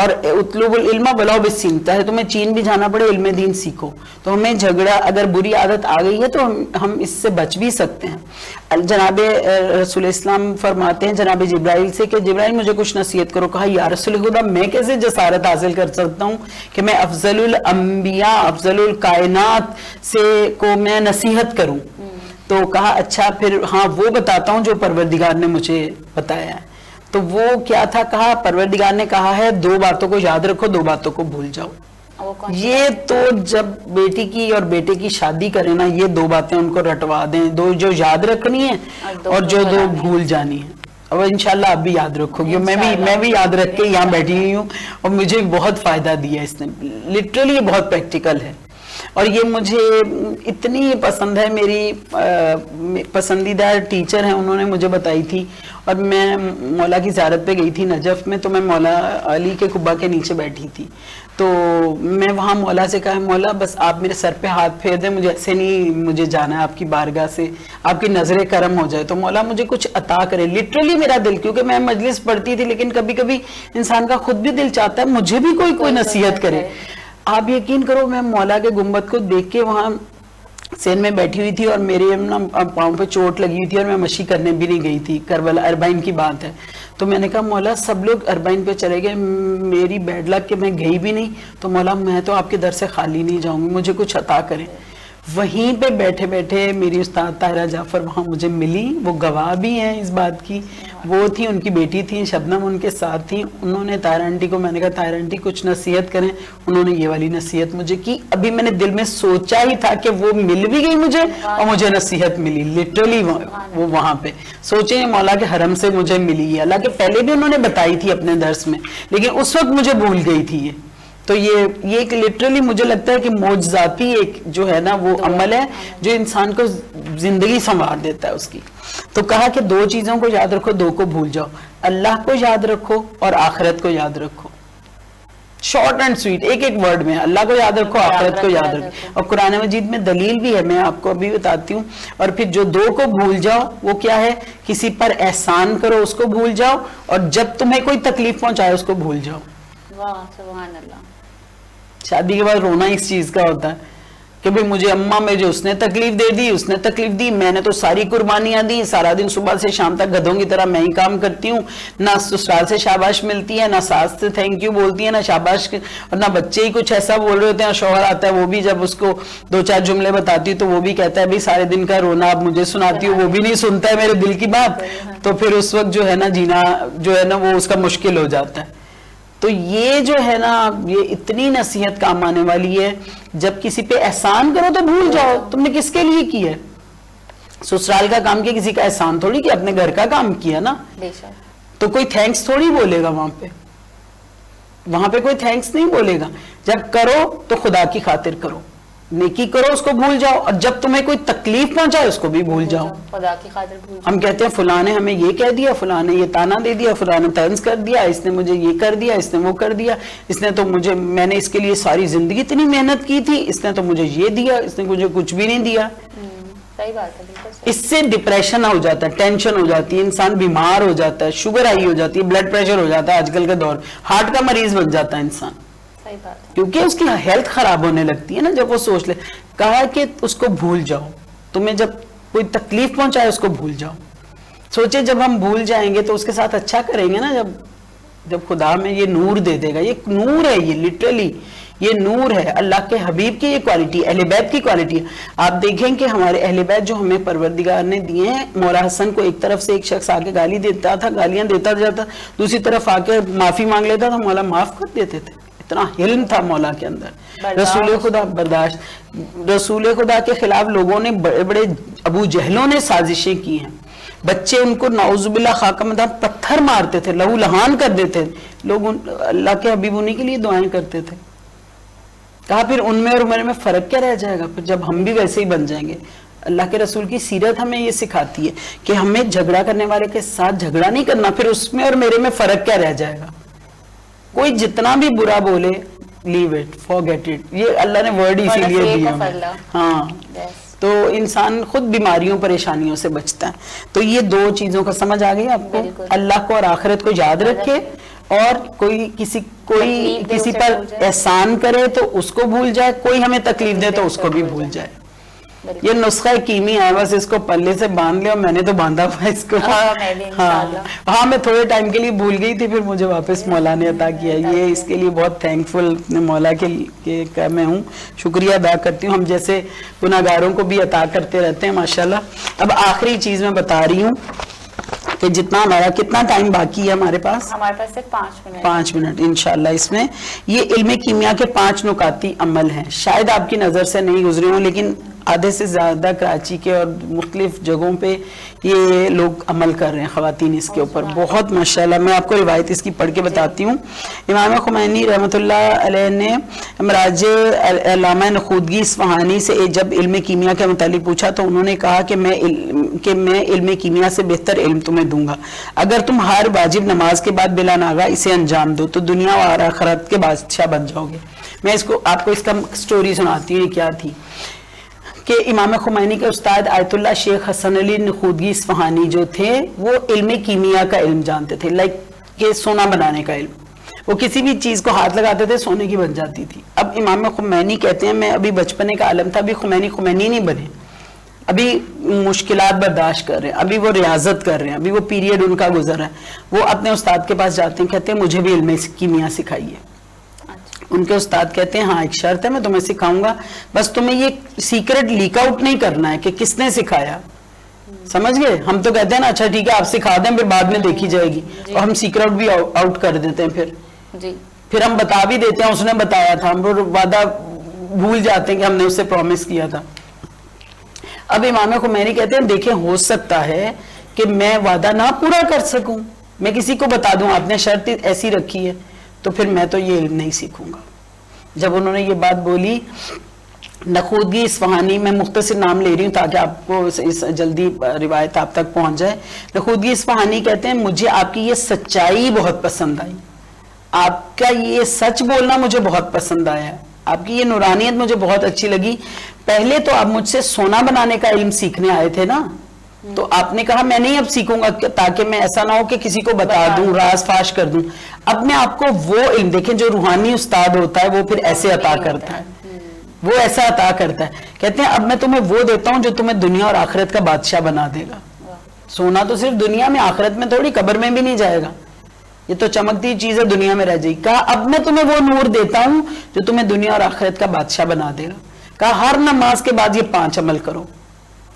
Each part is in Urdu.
اور اطلب العلم ولو بالسین، چاہے تمہیں چین بھی جانا پڑے علم دین سیکھو. تو ہمیں جھگڑا اگر بری عادت آ گئی ہے تو ہم اس سے بچ بھی سکتے ہیں. جناب رسول اسلام فرماتے ہیں جناب جبرائیل سے کہ جبرائیل مجھے کچھ نصیحت کرو. کہا یا رسول خدا میں کیسے جسارت حاصل کر سکتا ہوں کہ میں افضل الانبیاء افضل الکائنات سے کو میں نصیحت کروں. تو کہا اچھا پھر ہاں وہ بتاتا ہوں جو پروردگار نے مجھے بتایا ہے. تو وہ کیا تھا؟ کہا پروردگار نے کہا ہے 2 باتوں کو یاد رکھو، 2 باتوں کو بھول جاؤ. یہ تو جب بیٹی کی اور بیٹے کی شادی کریں نا، یہ 2 باتیں ان کو رٹوا دیں، 2 جو یاد رکھنی ہیں اور جو 2 بھول جانی ہیں. اور انشاءاللہ آپ بھی یاد رکھو گی. میں بھی یاد رکھ کے یہاں بیٹھی ہوئی ہوں اور مجھے بہت فائدہ دیا اس نے. لٹرلی یہ بہت پریکٹیکل ہے اور یہ مجھے اتنی پسند ہے. میری پسندیدہ ٹیچر ہیں، انہوں نے مجھے بتائی تھی. اور میں مولا کی زیارت پہ گئی تھی نجف میں، تو میں مولا علی کے قبہ کے نیچے بیٹھی تھی. تو میں وہاں مولا سے کہا مولا بس آپ میرے سر پہ ہاتھ پھیر دیں، مجھے ایسے نہیں مجھے جانا ہے آپ کی بارگاہ سے، آپ کی نظر کرم ہو جائے تو مولا مجھے کچھ عطا کرے. لٹرلی میرا دل، کیونکہ میں مجلس پڑھتی تھی لیکن کبھی کبھی انسان کا خود بھی دل چاہتا ہے مجھے بھی کوئی نصیحت کرے. آپ یقین کرو میں مولا کے گنبد کو دیکھ کے وہاں سین میں بیٹھی ہوئی تھی اور میرے پاؤں پہ چوٹ لگی ہوئی تھی اور میں مشی کرنے بھی نہیں گئی تھی. کربلا اربعین کی بات ہے. تو میں نے کہا مولا سب لوگ اربعین پہ چلے گئے، میری بیڈ لک کہ میں گئی بھی نہیں، تو مولا میں تو آپ کے در سے خالی نہیں جاؤں گی، مجھے کچھ عطا کریں. وہیں پہ بیٹھے بیٹھے میری استاد طاہرہ جعفر وہاں مجھے ملی. وہ گواہ بھی ہیں اس بات کی. وہ تھی، ان کی بیٹی تھی شبنم ان کے ساتھ تھی. انہوں نے طاہرہ آنٹی کو، میں نے کہا طاہرہ آنٹی کچھ نصیحت کریں. انہوں نے یہ والی نصیحت مجھے کی. ابھی میں نے دل میں سوچا ہی تھا کہ وہ مل بھی گئی مجھے اور مجھے نصیحت ملی. لٹرلی وہ وہاں پہ سوچیں مولا کے حرم سے مجھے ملی ہے. حالانکہ پہلے بھی انہوں نے بتائی تھی اپنے درس میں، لیکن اس وقت مجھے بھول گئی تھی یہ. تو یہ ایک لٹرلی مجھے لگتا ہے کہ معجزاتی ایک جو ہے نا وہ عمل ہے جو انسان کو زندگی سنوار دیتا ہے اس کی. تو کہا کہ 2 چیزوں کو یاد رکھو، 2 کو بھول جاؤ. اللہ کو یاد رکھو اور آخرت کو یاد رکھو. شارٹ اینڈ سویٹ، ایک ورڈ میں اللہ کو یاد رکھو، آخرت کو یاد رکھو. اور قرآن مجید میں دلیل بھی ہے، میں آپ کو ابھی بتاتی ہوں. اور پھر جو 2 کو بھول جاؤ وہ کیا ہے؟ کسی پر احسان کرو اس کو بھول جاؤ، اور جب تمہیں کوئی تکلیف پہنچائے اس کو بھول جاؤ. واہ سبحان اللہ. شادی کے بعد رونا اس چیز کا ہوتا ہے کہ بھئی مجھے اماں میں جو اس نے تکلیف دے دی، اس نے تکلیف دی، میں نے تو ساری قربانیاں دی، سارا دن صبح سے شام تک گدھوں کی طرح میں ہی کام کرتی ہوں. نہ سسرال سے شاباش ملتی ہے، نہ ساس سے تھینک یو بولتی ہے، نہ شاباش، اور نہ بچے ہی کچھ ایسا بول رہے ہوتے ہیں. اور شوہر آتا ہے، وہ بھی جب اس کو 2-4 جملے بتاتی تو وہ بھی کہتا ہے بھئی سارے دن کا رونا آپ مجھے سناتی ہو. وہ بھی نہیں سنتا ہے میرے دل کی بات. تو پھر اس وقت جو ہے نا جینا جو ہے نا وہ اس کا مشکل ہو جاتا ہے. تو یہ جو ہے نا یہ اتنی نصیحت کام آنے والی ہے. جب کسی پہ احسان کرو تو بھول جاؤ تم نے کس کے لیے کیا ہے. سسرال کا کام کیا، کسی کا احسان تھوڑی کیا، اپنے گھر کا کام کیا نا. تو کوئی تھینکس تھوڑی بولے گا وہاں پہ کوئی تھینکس نہیں بولے گا. جب کرو تو خدا کی خاطر کرو، نیکی کرو اس کو بھول جاؤ، اور جب تمہیں کوئی تکلیف پہنچائے اس کو بھی بھول جاؤ. خدا کی خاطر بھول جاؤ. ہم کہتے ہیں فلاں نے ہمیں یہ کہہ دیا، فلاں نے یہ تانا دے دیا، فلاں نے طنز کر دیا، اس نے مجھے یہ کر دیا، اس نے وہ کر دیا، اس نے تو مجھے، میں نے اس کے لیے ساری زندگی اتنی محنت کی تھی، اس نے تو مجھے یہ دیا، اس نے مجھے کچھ بھی نہیں دیا. صحیح بات ہے، بالکل صحیح. اس سے ڈپریشن ہو جاتا ہے، ٹینشن ہو جاتی ہے، انسان بیمار ہو جاتا ہے، شوگر ہائی ہو جاتی ہے، بلڈ پریشر ہو جاتا ہے. آج کل کے دور ہارٹ کا مریض بن جاتا ہے انسان، کیونکہ اس کی ہیلتھ خراب ہونے لگتی ہے نا جب وہ سوچ لے. کہا کہ اس کو بھول جاؤ، تمہیں جب کوئی تکلیف پہنچائے اس کو بھول جاؤ. سوچے جب ہم بھول جائیں گے تو اس کے ساتھ اچھا کریں گے نا. جب خدا میں یہ نور دے دے گا، یہ نور ہے، یہ لٹرلی یہ نور ہے. اللہ کے حبیب کی یہ کوالٹی، اہل بیت کی کوالٹی ہے. آپ دیکھیں کہ ہمارے اہل بیت جو ہمیں پروردگار نے دیے ہیں، مولا حسن کو ایک طرف سے ایک شخص آ کے گالی دیتا تھا، گالیاں دیتا جاتا، دوسری طرف آ کے معافی مانگ لیتا تھا، مولا معاف کر دیتے تھے. اتنا حلم تھا مولا کے اندر. رسول خدا برداشت، رسول خدا کے خلاف لوگوں نے بڑے بڑے ابو جہلوں نے سازشیں کی ہیں. بچے ان کو نعوذ باللہ خاکہ مدار پتھر مارتے تھے، لہو لہان کر دیتے. لوگ اللہ کے حبیب انہی کے لیے دعائیں کرتے تھے. کہا پھر ان میں اور میرے میں فرق کیا رہ جائے گا پھر جب ہم بھی ویسے ہی بن جائیں گے. اللہ کے رسول کی سیرت ہمیں یہ سکھاتی ہے کہ ہمیں جھگڑا کرنے والے کے ساتھ جھگڑا نہیں کرنا، پھر اس میں اور میرے میں فرق کیا رہ جائے گا. کوئی جتنا بھی برا بولے لیو اٹ، فارگیٹ اٹ. یہ اللہ نے ورڈ اسی لیے دیا. ہاں تو انسان خود بیماریوں پریشانیوں سے بچتا ہے. تو یہ 2 چیزوں کا سمجھ آ گئی آپ کو. اللہ کو اور آخرت کو یاد رکھے، اور کوئی کسی پر احسان کرے تو اس کو بھول جائے, کوئی ہمیں تکلیف دے تو اس کو بھی بھول جائے. یہ نسخہ کیمی ہے, بس اس کو پلے سے باندھ لیا, میں نے تو باندھا ہوا اس کو. ہاں میں تھوڑے ٹائم کے لیے بھول گئی تھی, پھر مجھے واپس مولا نے عطا کیا. یہ اس کے لیے بہت تھینکفل مولا کے میں ہوں, شکریہ ادا کرتی ہوں. ہم جیسے گناہگاروں کو بھی عطا کرتے رہتے ہیں ماشاءاللہ. اب آخری چیز میں بتا رہی ہوں کہ کتنا ٹائم باقی ہے ہمارے پاس صرف 5 منٹ انشاءاللہ. اس میں یہ علم کیمیا کے 5 نکاتی عمل ہیں, شاید آپ کی نظر سے نہیں گزرے ہوں, لیکن آدھے سے زیادہ کراچی کے اور مختلف جگہوں پہ یہ لوگ عمل کر رہے ہیں, خواتین اس کے اوپر بہت ماشاءاللہ. میں آپ کو روایت اس کی پڑھ کے بتاتی ہوں. امام خمینی رحمۃ اللہ علیہ نے امراج علامہ نخودگی اصفہانی سے جب علم کیمیا کے متعلق پوچھا تو انہوں نے کہا کہ میں علم کیمیا سے بہتر علم تمہیں دوں گا. اگر تم ہر واجب نماز کے بعد بلا ناغہ اسے انجام دو تو دنیا اور آخرت کے بادشاہ بن جاؤ گے. میں آپ کو اس کا سٹوری سناتی ہوں. یہ کیا تھی کہ امام خمینی کے استاد آیت اللہ شیخ حسن علی نخودگی اصفہانی جو تھے وہ علم کیمیا کا علم جانتے تھے, لائک کہ سونا بنانے کا علم. وہ کسی بھی چیز کو ہاتھ لگاتے تھے سونے کی بن جاتی تھی. اب امام خمینی کہتے ہیں میں ابھی بچپنے کا عالم تھا, ابھی خمینی نہیں بنے, ابھی مشکلات برداشت کر رہے ہیں, ابھی وہ ریاضت کر رہے ہیں, ابھی وہ پیریڈ ان کا گزر رہا ہے. وہ اپنے استاد کے پاس جاتے ہیں, کہتے ہیں مجھے بھی علم کیمیا سکھائیے. ان کے استاد کہتے ہیں ہاں ایک شرط ہے, میں تمہیں سکھاؤں گا, بس تمہیں یہ سیکرٹ لیک آؤٹ نہیں کرنا ہے کہ کس نے سکھایا. سمجھ گئے؟ ہم تو کہتے ہیں نا اچھا ٹھیک ہے آپ سکھا دیں, پھر بعد میں دیکھی جائے گی, اور ہم سیکرٹ بھی آؤٹ کر دیتے ہیں. پھر ہم بتا بھی دیتے ہیں اس نے بتایا تھا, ہم وعدہ بھول جاتے ہیں کہ ہم نے اس سے پرومس کیا تھا. اب امام خمینی کہتے ہیں دیکھیں ہو سکتا ہے کہ میں وعدہ نہ پورا کر سکوں, میں کسی کو بتا دوں آپ نے شرط ایسی رکھی ہے, تو پھر میں تو یہ علم نہیں سیکھوں گا. جب انہوں نے یہ بات بولی, نخودگی اصفہانی, میں مختصر نام لے رہی ہوں تاکہ آپ کو جلدی روایت آپ تک پہنچ جائے. نخودگی اصفہانی کہتے ہیں مجھے آپ کی یہ سچائی بہت پسند آئی, آپ کا یہ سچ بولنا مجھے بہت پسند آیا, آپ کی یہ نورانیت مجھے بہت اچھی لگی. پہلے تو آپ مجھ سے سونا بنانے کا علم سیکھنے آئے تھے نا, تو آپ نے کہا میں نہیں اب سیکھوں گا تاکہ میں ایسا نہ ہو کہ کسی کو بتا دوں, راز فاش کر دوں. اب میں آپ کو وہ علم, دیکھیں جو روحانی استاد ہوتا ہے وہ پھر ایسے عطا کرتا ہے, وہ ایسا عطا کرتا ہے. کہتے ہیں اب میں تمہیں وہ دیتا ہوں جو تمہیں دنیا اور آخرت کا بادشاہ بنا دے گا. سونا تو صرف دنیا میں, آخرت میں تھوڑی, قبر میں بھی نہیں جائے گا, یہ تو چمکتی چیز ہے, دنیا میں رہ جائے گی. کہا اب میں تمہیں وہ نور دیتا ہوں جو تمہیں دنیا اور آخرت کا بادشاہ بنا دے گا. کہا ہر نماز کے بعد یہ 5 عمل کرو.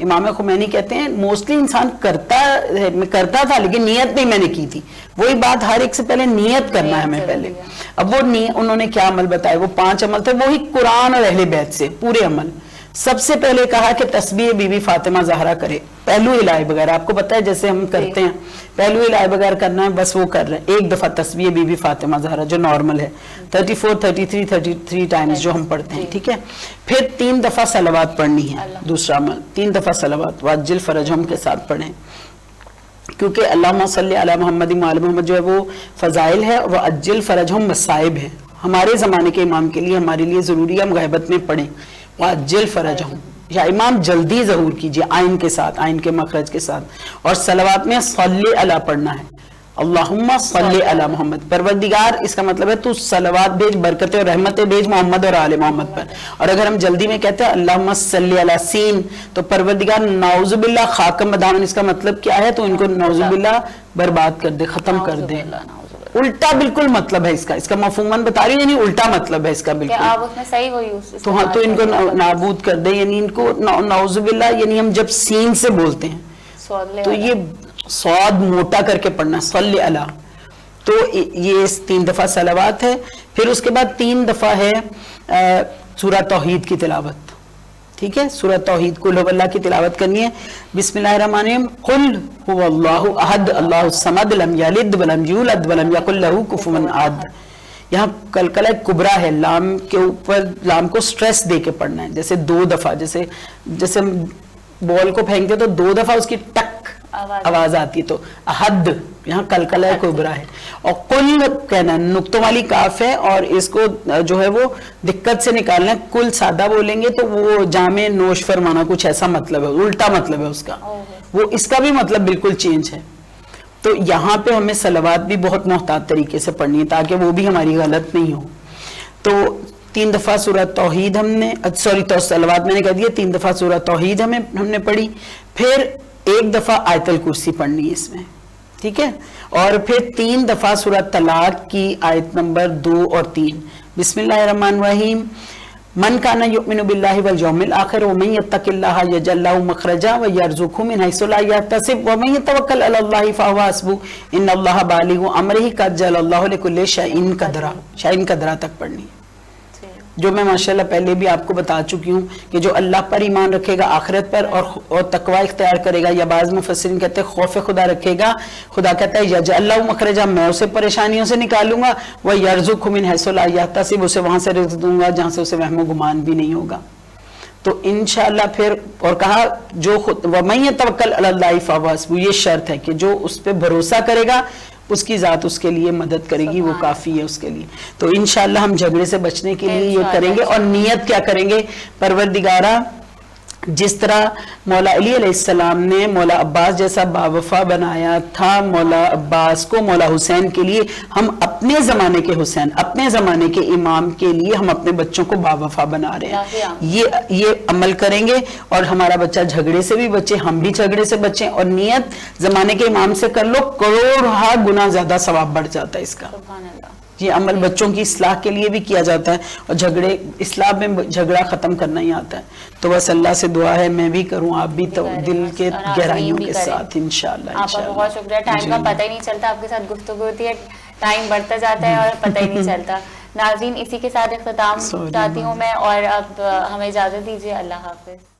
امام خمینی کہتے ہیں موسٹلی انسان کرتا تھا لیکن نیت نہیں میں نے کی تھی. وہی بات, ہر ایک سے پہلے نیت کرنا ہے ہمیں پہلے. اب وہ انہوں نے کیا عمل بتائے, وہ 5 عمل تھے, وہی قرآن اور اہل بیت سے پورے عمل. سب سے پہلے کہا کہ تسبیح بی بی فاطمہ زہرا کرے, پہلو الہی وغیرہ, آپ کو پتا ہے جیسے ہم کرتے ہیں پہلو الہی وغیرہ کرنا ہے, بس وہ کر رہے ہیں. ایک دفعہ تسبیح بی بی فاطمہ زہرا جو نارمل ہے, 33 ٹائمز جو ہم پڑھتے ہیں, ٹھیک ہے. پھر 3 دفعہ صلوات پڑھنی ہے, دوسرا عمل 3 دفعہ صلوات واجل فرجہم کے ساتھ پڑھیں, کیونکہ اللہم صلی علی محمد وعلی محمد جو ہے وہ فضائل ہے, وہ اجل فرجہم مصائب ہے. ہمارے زمانے کے امام کے لیے, ہمارے لیے ضروری ہے ہم غیبت میں پڑھیں واجل فرجہم, یا امام جلدی ظہور کیجئے آئین کے ساتھ, آئین کے مخرج کے ساتھ. اور صلوات میں صلی علی پڑھنا ہے, اللہم صلی علی محمد. پروردگار اس کا مطلب ہے تو صلوات بھیج, برکتیں اور رحمتیں بھیج محمد اور آل محمد پر. اور اگر ہم جلدی میں کہتے ہیں اللہم صلی علی سین, تو پروردگار نعوذ باللہ خاکم مدامن, اس کا مطلب کیا ہے, تو ان کو نعوذ باللہ برباد کر دے, ختم کر دے. الٹا بالکل مطلب ہے اس کا مفہوماً بتا رہی ہے, یعنی الٹا مطلب ہے اس کا بالکل. آپ اس میں صحیح وہ یوز تو ہاں, تو ان کو نابود کر دے, یعنی ان کو نعوذ باللہ, یعنی ہم جب سین سے بولتے ہیں تو یہ صاد موٹا کر کے پڑھنا, صلی علی. تو یہ 3 دفعہ صلوات ہے. پھر اس کے بعد 3 دفعہ ہے سورہ توحید کی تلاوت, ٹھیک ہے. سورہ توحید قل هو اللہ کی تلاوت کرنی ہے. بسم اللہ الرحمن الرحیم, قل هو اللہ احد اللہ الصمد لم یلد ولم یولد ولم یکن له کفوا احد. یہاں کلکلہ کبرا ہے, لام کے اوپر لام کو سٹریس دے کے پڑھنا ہے, جیسے 2 دفعہ, جیسے بال کو پھینکتے تو 2 دفعہ اس کی ٹک آواز آتی ہے, تو احد یہاں کلکلہ کبرا ہے. اور کل کہنا نقطوں والی کاف ہے, اور اس کو جو ہے وہ دقت سے نکالنا ہے. کل سادہ بولیں گے تو وہ جامع نوش فرمانا, کچھ ایسا مطلب ہے, الٹا مطلب ہے اس کا, وہ اس کا بھی مطلب بالکل چینج ہے. تو یہاں پہ ہمیں صلوات بھی بہت محتاط طریقے سے پڑھنی ہے تاکہ وہ بھی ہماری غلط نہیں ہو. تو 3 دفعہ سورہ توحید ہم نے صلوات میں نے کہہ دیا 3 دفعہ سورہ توحید ہم نے پڑھی, پھر 1 دفعہ آیت الکرسی پڑھنی ہے اس میں, ٹھیک ہے, اور پھر 3 دفعہ سورہ طلاق کی آیت نمبر 2 اور 3. بسم اللہ الرحمن الرحیم. من کان یؤمن باللہ والیوم الآخر ومن یتق اللہ یجعل لہ مخرجا ویرزقہ من حیث لا یحتسب ومن یتوکل علی اللہ فہو حسبہ ان اللہ بالغ امرہ قد جعل اللہ لکل شیء قدرا. شیء قدرا تک پڑھنی ہے, جو میں ماشاءاللہ پہلے بھی آپ کو بتا چکی ہوں کہ جو اللہ پر ایمان رکھے گا, آخرت پر, اور تقوی اختیار کرے گا, یا بعض مفسرین کہتے ہیں خوف خدا رکھے گا, خدا کہتا ہے یجعل لہ مخرجا, میں اسے پریشانیوں سے نکالوں گا, ویرزقہ من حیث لا یحتسب, اسے وہاں سے رزق دوں گا جہاں سے اسے وہم و گمان بھی نہیں ہوگا. تو انشاءاللہ پھر اور کہا جو ومن یتوکل علی اللہ فہو حسبہ, یہ شرط ہے کہ جو اس پہ بھروسہ کرے گا اس کی ذات اس کے لیے مدد کرے گی, وہ کافی ہے اس کے لیے. تو انشاءاللہ ہم جھگڑے سے بچنے کے لیے یہ کریں گے, اور نیت کیا کریں گے, پروردگارہ جس طرح مولا علی علیہ السلام نے مولا عباس جیسا باوفا بنایا تھا مولا عباس کو مولا حسین کے لیے, ہم اپنے زمانے کے حسین, اپنے زمانے کے امام کے لیے ہم اپنے بچوں کو باوفا بنا رہے ہیں. یہ عمل کریں گے اور ہمارا بچہ جھگڑے سے بھی بچے, ہم بھی جھگڑے سے بچیں, اور نیت زمانے کے امام سے کر لو, کروڑ گنا زیادہ ثواب بڑھ جاتا ہے اس کا. یہ عمل بچوں کی اصلاح کے لیے بھی کیا جاتا ہے, اور جھگڑے اسلام میں جھگڑا ختم کرنا ہی آتا ہے. تو بس اللہ سے دعا ہے میں بھی کروں, آپ بھی تو دل کے گہرائیوں کے ساتھ انشاءاللہ. آپ کا بہت شکریہ, ٹائم کا پتہ ہی نہیں چلتا, آپ کے ساتھ گفتگو ہوتی ہے ٹائم بڑھتا جاتا ہے اور پتہ ہی نہیں چلتا. ناظرین اسی کے ساتھ اختتام چاہتی ہوں میں, اور اب ہمیں اجازت دیجیے, اللہ حافظ.